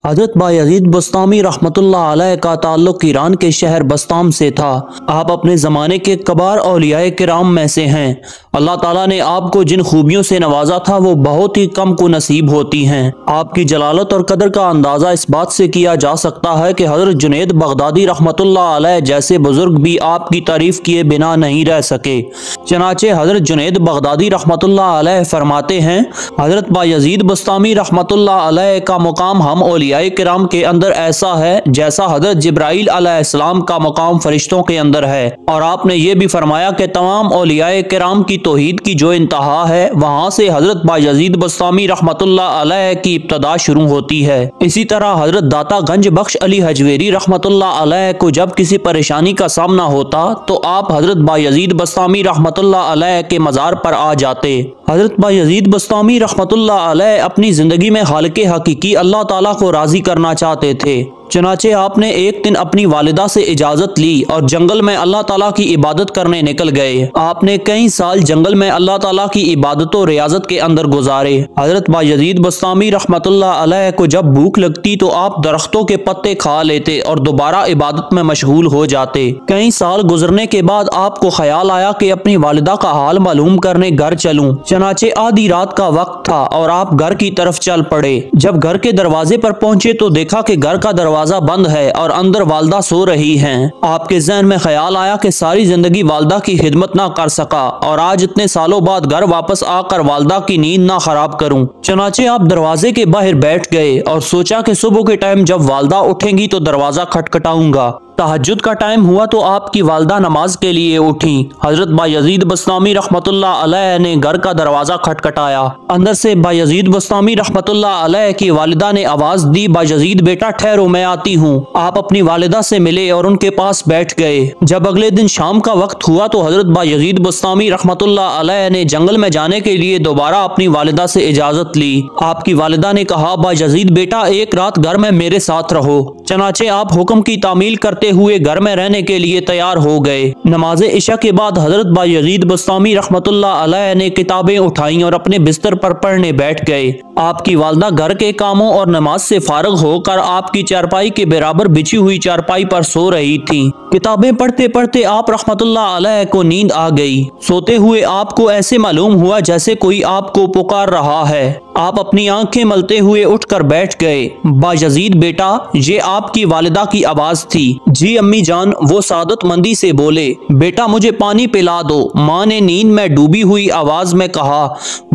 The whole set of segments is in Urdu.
حضرت بایزید بسطامی رحمۃ اللہ علیہ کا تعلق ایران کے شہر بسطام سے تھا۔ آپ اپنے زمانے کے کبار اولیاء کرام میں سے ہیں۔ اللہ تعالیٰ نے آپ کو جن خوبیوں سے نوازا تھا وہ بہت ہی کم کو نصیب ہوتی ہیں۔ آپ کی جلالت اور قدر کا اندازہ اس بات سے کیا جا سکتا ہے کہ حضرت جنید بغدادی رحمۃ اللہ علیہ جیسے بزرگ بھی آپ کی تعریف کیے بنا نہیں رہ سکے۔ چنانچہ حضرت جنید بغدادی رحمۃ اللہ علیہ فرماتے ہیں، حضرت بایزید بسطامی رحمۃ اللہ علیہ کا مقام ہم اولیاء کرام کے اندر ایسا ہے جیسا حضرت جبرائیل علیہ السلام کا مقام فرشتوں کے اندر ہے۔ اور آپ نے یہ بھی فرمایا کہ تمام اولیاء کرام کی توحید کی جو انتہا ہے وہاں سے حضرت بایزید بسطامی رحمۃ اللہ علیہ کی ابتدا شروع ہوتی ہے۔ اسی طرح حضرت داتا گنج بخش علی حجویری رحمۃ اللہ علیہ کو جب کسی پریشانی کا سامنا ہوتا تو آپ حضرت بایزید بسطامی رحمۃ اللہ علیہ کے مزار پر آ جاتے۔ حضرت بایزید بسطامی رحمۃ اللہ علیہ اپنی زندگی میں خالق حقیقی اللہ تعالیٰ کو راضی کرنا چاہتے تھے۔ چنانچہ آپ نے ایک دن اپنی والدہ سے اجازت لی اور جنگل میں اللہ تعالیٰ کی عبادت کرنے نکل گئے۔ آپ نے کئی سال جنگل میں اللہ تعالیٰ کی عبادت و ریاضت کے اندر گزارے۔ حضرت بایزید بسطامی رحمۃ اللہ علیہ کو جب بھوک لگتی تو آپ درختوں کے پتے کھا لیتے اور دوبارہ عبادت میں مشغول ہو جاتے۔ کئی سال گزرنے کے بعد آپ کو خیال آیا کہ اپنی والدہ کا حال معلوم کرنے گھر چلوں۔ چنانچہ آدھی رات کا وقت تھا اور آپ گھر کی طرف چل پڑے۔ جب گھر کے دروازے پر پہنچے تو دیکھا کہ گھر کا دروازہ بند ہے اور اندر والدہ سو رہی ہیں۔ آپ کے ذہن میں خیال آیا کہ ساری زندگی والدہ کی خدمت نہ کر سکا اور آج اتنے سالوں بعد گھر واپس آ کر والدہ کی نیند نہ خراب کروں۔ چنانچہ آپ دروازے کے باہر بیٹھ گئے اور سوچا کہ صبح کے ٹائم جب والدہ اٹھیں گی تو دروازہ کھٹکھٹاؤں گا۔ تہجد کا ٹائم ہوا تو آپ کی والدہ نماز کے لیے اٹھیں۔ حضرت بایزید بسطامی رحمۃ اللہ علیہ نے گھر کا دروازہ کھٹکھٹایا۔ اندر سے بایزید بسطامی رحمۃ اللہ علیہ کی والدہ نے آواز دی، بایزید بیٹا ٹھہرو میں آتی ہوں۔ آپ اپنی والدہ سے ملے اور ان کے پاس بیٹھ گئے۔ جب اگلے دن شام کا وقت ہوا تو حضرت بایزید بسطامی رحمۃ اللہ علیہ نے جنگل میں جانے کے لیے دوبارہ اپنی والدہ سے اجازت لی۔ آپ کی والدہ نے کہا، بایزید بیٹا ایک رات گھر میں میرے ساتھ رہو۔ چنانچہ آپ حکم کی تعمیل کرتے ہوئے گھر میں رہنے کے لیے تیار ہو گئے۔ نماز عشاء کے بعد حضرت بایزید بسطامی رحمۃ اللہ علیہ نے کتابیں اٹھائیں اور اپنے بستر پر پڑھنے بیٹھ گئے۔ آپ کی والدہ گھر کے کاموں اور نماز سے فارغ ہو کر آپ کی چارپائی کے برابر بچھی ہوئی چارپائی پر سو رہی تھیں۔ کتابیں پڑھتے پڑھتے آپ رحمۃ اللہ علیہ کو نیند آ گئی۔ سوتے ہوئے آپ کو ایسے معلوم ہوا جیسے کوئی آپ کو پکار رہا ہے۔ آپ اپنی آنکھیں ملتے ہوئے اٹھ کر بیٹھ گئے۔ بایزید بیٹا، یہ آپ کی والدہ کی آواز تھی۔ جی امی جان، وہ سعادت مندی سے بولے، بیٹا مجھے پانی پلا دو۔ ماں نے نیند میں ڈوبی ہوئی آواز میں کہا۔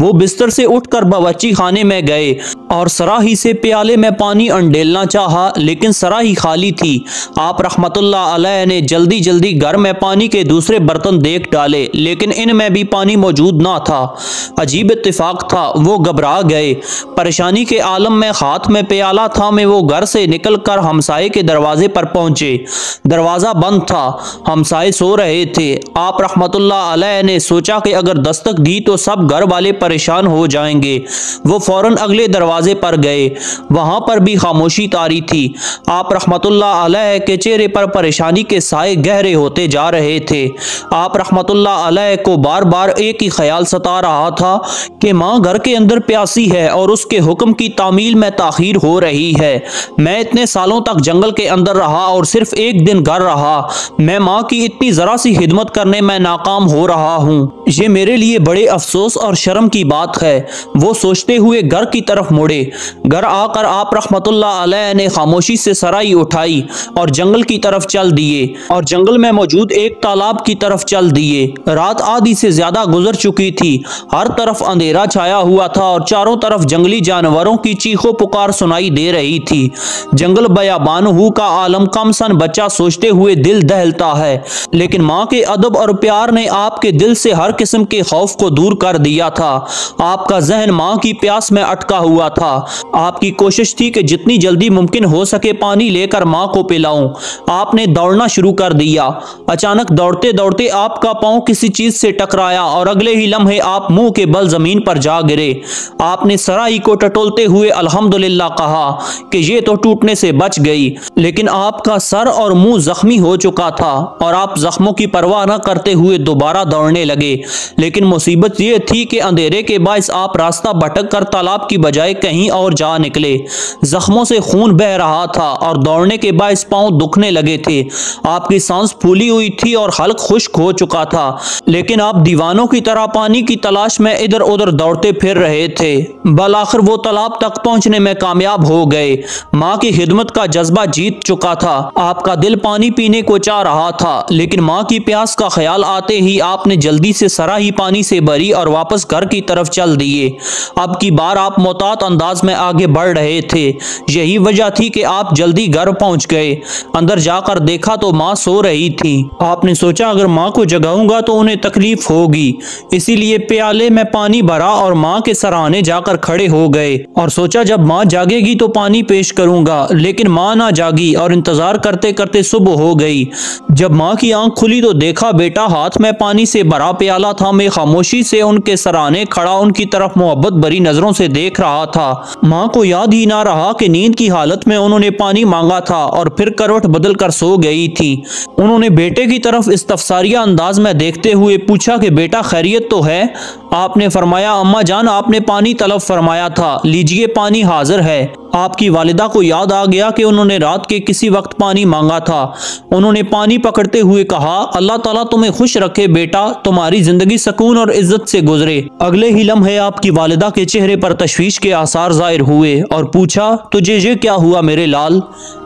وہ بستر سے اٹھ کر باورچی خانے میں گئے اور سراہی سے پیالے میں پانی انڈیلنا چاہا لیکن سراہی خالی تھی۔ آپ رحمت اللہ علیہ نے جلدی جلدی گھر میں پانی کے دوسرے برتن دیکھ ڈالے لیکن ان میں بھی پانی موجود نہ تھا۔ عجیب اتفاق تھا، وہ گھبرا گئے۔ پریشانی کے عالم میں ہاتھ میں پیالہ تھامے وہ گھر سے نکل کر ہمسائے کے دروازے پر پہنچے۔ دروازہ بند تھا، ہمسائے سو رہے تھے۔ آپ رحمت اللہ علیہ نے سوچا کہ اگر دستک دی تو سب گھر والے پریشان ہو جائیں گے۔ وہ فوراً اگلے دروازے پر گئے، وہاں پر بھی خاموشی طاری تھی۔ آپ رحمت اللہ علیہ کے چہرے پر پریشانی کے سائے گہرے ہوتے جا رہے تھے۔ آپ رحمت اللہ علیہ کو بار بار ایک ہی خیال ستا رہا تھا کہ ماں گھر کے اندر پیاسی ہے اور اس کے حکم کی تعمیل میں تاخیر ہو رہی ہے۔ میں اتنے سالوں تک جنگل کے اندر رہا اور صرف ایک دن گھر رہا، میں ماں کی اتنی ذرا سی خدمت کرنے میں ناکام ہو رہا ہوں، یہ میرے لیے بڑے افسوس اور شرم کی بات ہے۔ وہ سوچتے ہوئے گھر کی طرف مڑے۔ گھر آ کر آپ رحمت اللہ علیہ نے خاموشی سے سرائی اٹھائی اور جنگل کی طرف چل دیے اور جنگل میں موجود ایک تالاب کی طرف چل دیے۔ رات آدھی سے زیادہ گزر چکی تھی، ہر طرف اندھیرا چھایا ہوا تھا اور چاروں طرف جنگلی جانوروں کی چیخو پکار سنائی دے رہی تھی۔ جنگل بیابان ہو کا عالم کم سن بچہ سوچتے ہوئے دل دہلتا ہے، لیکن ماں کے ادب اور پیار نے آپ کے دل سے ہر قسم کے خوف کو دور کر دیا تھا۔ آپ کا ذہن ماں کی پیاس میں اٹکا ہوا تھا۔ آپ کی کوشش تھی کہ جتنی جلدی ممکن ہو سکے پانی لے کر ماں کو پلاؤں۔ آپ نے دوڑنا شروع کر دیا۔ اچانک دوڑتے دوڑتے آپ کا پاؤں کسی چیز سے ٹکرایا اور اگلے ہی لمحے آپ منہ کے بل زمین پر جا گرے۔ آپ نے سرائی کو ٹٹولتے ہوئے الحمدللہ کہا کہ یہ تو ٹوٹنے سے بچ گئی، لیکن آپ کا سر اور منہ زخمی ہو چکا تھا اور آپ زخموں کی پرواہ نہ کرتے ہوئے دوبارہ دوڑنے لگے، لیکن مصیبت یہ تھی کہ اندھیرے کے باعث آپ راستہ بھٹک کر تالاب کی بجائے کہیں اور جا نکلے۔ زخموں سے خون بہہ رہا تھا اور دوڑنے کے باعث پاؤں دکھنے لگے تھے۔ آپ کی سانس پھولی ہوئی تھی اور حلق خشک ہو چکا تھا، لیکن آپ دیوانوں کی طرح پانی کی تلاش میں ادھر ادھر دوڑتے پھر رہے تھے۔ بالآخر وہ تالاب تک پہنچنے میں کامیاب ہو گئے۔ ماں کی خدمت کا جذبہ جیت چکا تھا۔ آپ کا دل پانی پینے کو چاہ رہا تھا، لیکن ماں کی پیاس کا خیال آتے ہی آپ نے جلدی سے صراحی پانی سے بھری اور واپس گھر کی طرف چل دیے۔ اب کی بار آپ محتاط انداز میں آگے بڑھ رہے تھے، یہی وجہ تھی کہ آپ جلدی گھر پہنچ گئے۔ اندر جا کر دیکھا تو ماں سو رہی تھی۔ آپ نے سوچا اگر ماں کو جگاؤں گا تو انہیں تکلیف ہوگی، اسی لیے پیالے میں پانی بھرا اور ماں کے سرانے جا کر کھڑے ہو گئے اور سوچا جب ماں جاگے گی تو پانی پیش کروں گا، لیکن ماں نہ جاگی اور انتظار کرتے کرتے صبح ہو گئی۔ جب ماں کی آنکھ کھلی تو دیکھا بیٹا ہاتھ میں پانی سے بھرا پیالہ تھا، میں خاموشی سے ان کے سرانے کھڑا ان کی طرف محبت بھری نظروں سے دیکھ رہا تھا۔ ماں کو یاد ہی نہ رہا کہ نیند کی حالت میں انہوں نے پانی مانگا تھا اور پھر کروٹ بدل کر سو گئی تھی۔ انہوں نے بیٹے کی طرف استفساریہ انداز میں دیکھتے ہوئے پوچھا کہ بیٹا خیریت تو ہے؟ آپ نے فرمایا اماں جان آپ نے پانی طلب فرمایا تھا، لیجئے پانی حاضر ہے۔ آپ کی والدہ کو یاد آ گیا کہ انہوں نے رات کے کسی وقت پانی مانگا تھا۔ انہوں نے پانی پکڑتے ہوئے کہا اللہ تعالیٰ تمہیں خوش رکھے بیٹا، تمہاری زندگی سکون اور عزت سے گزرے۔ اگلے ہی لمحے آپ کی والدہ کے چہرے پر تشویش کے آثار ظاہر ہوئے اور پوچھا تجھے یہ کیا ہوا میرے لال؟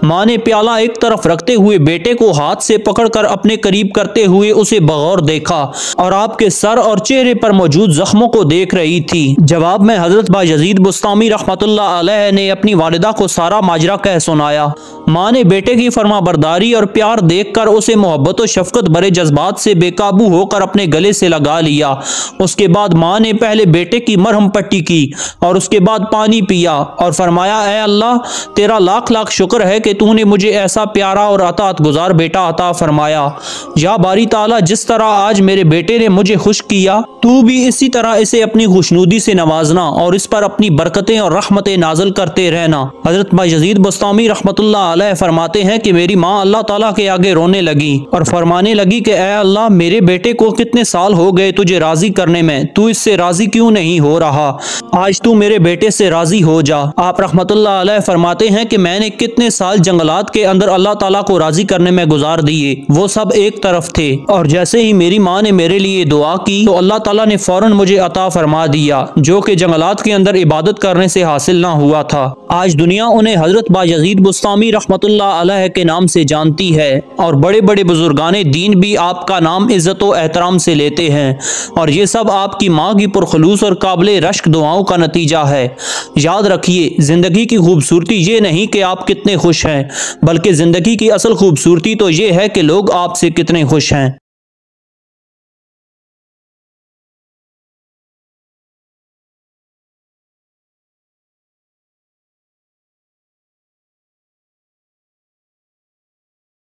ماں نے پیالہ ایک طرف رکھتے ہوئے بیٹے کو ہاتھ سے پکڑ کر اپنے قریب کرتے ہوئے اسے بغور دیکھا اور آپ کے سر اور چہرے پر موجود زخموں کو دیکھ رہی تھی۔ جواب میں حضرت بایزید بسطامی رحمت اللہ علیہ نے اپنی والدہ کو سارا ماجرا کہہ سنایا۔ ماں نے بیٹے کی فرما برداری اور پیار دیکھ کر اسے محبت و شفقت بھرے جذبات سے بے قابو ہو کر اپنے گلے سے لگا لیا۔ اس کے بعد ماں نے پہلے بیٹے کی مرہم پٹی کی اور اس کے بعد پانی پیا اور فرمایا اے اللہ تیرا لاکھ لاکھ شکر ہے کہ تو نے مجھے ایسا پیارا اور اطاعت گزار بیٹا عطا فرمایا۔ یا باری تعالیٰ جس طرح آج میرے بیٹے نے مجھے خوش کیا، تو بھی اسی طرح اسے اپنی خوشنودی سے نوازنا اور اس پر اپنی برکتیں اور رحمتیں نازل کرتے رہنا۔ حضرت بایزید بسطامی رحمت اللہ علیہ فرماتے ہیں کہ میری ماں اللہ تعالیٰ کے آگے رونے لگی اور فرمانے لگی کہ اے اللہ میرے بیٹے کو کتنے سال ہو گئے تجھے راضی کرنے میں، تو اس سے راضی کیوں نہیں ہو رہا؟ آج تو میرے بیٹے سے راضی ہو جا۔ آپ رحمت اللہ علیہ فرماتے ہیں کہ میں نے کتنے سال جنگلات کے اندر اللہ تعالیٰ کو راضی کرنے میں گزار دیے، وہ سب ایک طرف تھے، اور جیسے ہی میری ماں نے میرے لیے دعا کی تو اللہ تعالیٰ نے فوراً مجھے عطا فرما دیا، جو کہ جنگلات کے اندر عبادت کرنے سے حاصل نہ ہوا تھا۔ آج دنیا انہیں حضرت بایزید بسطامی رحمت اللہ علیہ کے نام سے جانتی ہے اور بڑے بڑے بزرگان دین بھی آپ کا نام عزت و احترام سے لیتے ہیں، اور یہ سب آپ کی ماں کی پرخلوص اور قابل رشک دعاؤں کا نتیجہ ہے۔ یاد رکھیے زندگی کی خوبصورتی یہ نہیں کہ آپ کتنے خوش ہیں، بلکہ زندگی کی اصل خوبصورتی تو یہ ہے کہ لوگ آپ سے کتنے خوش ہیں۔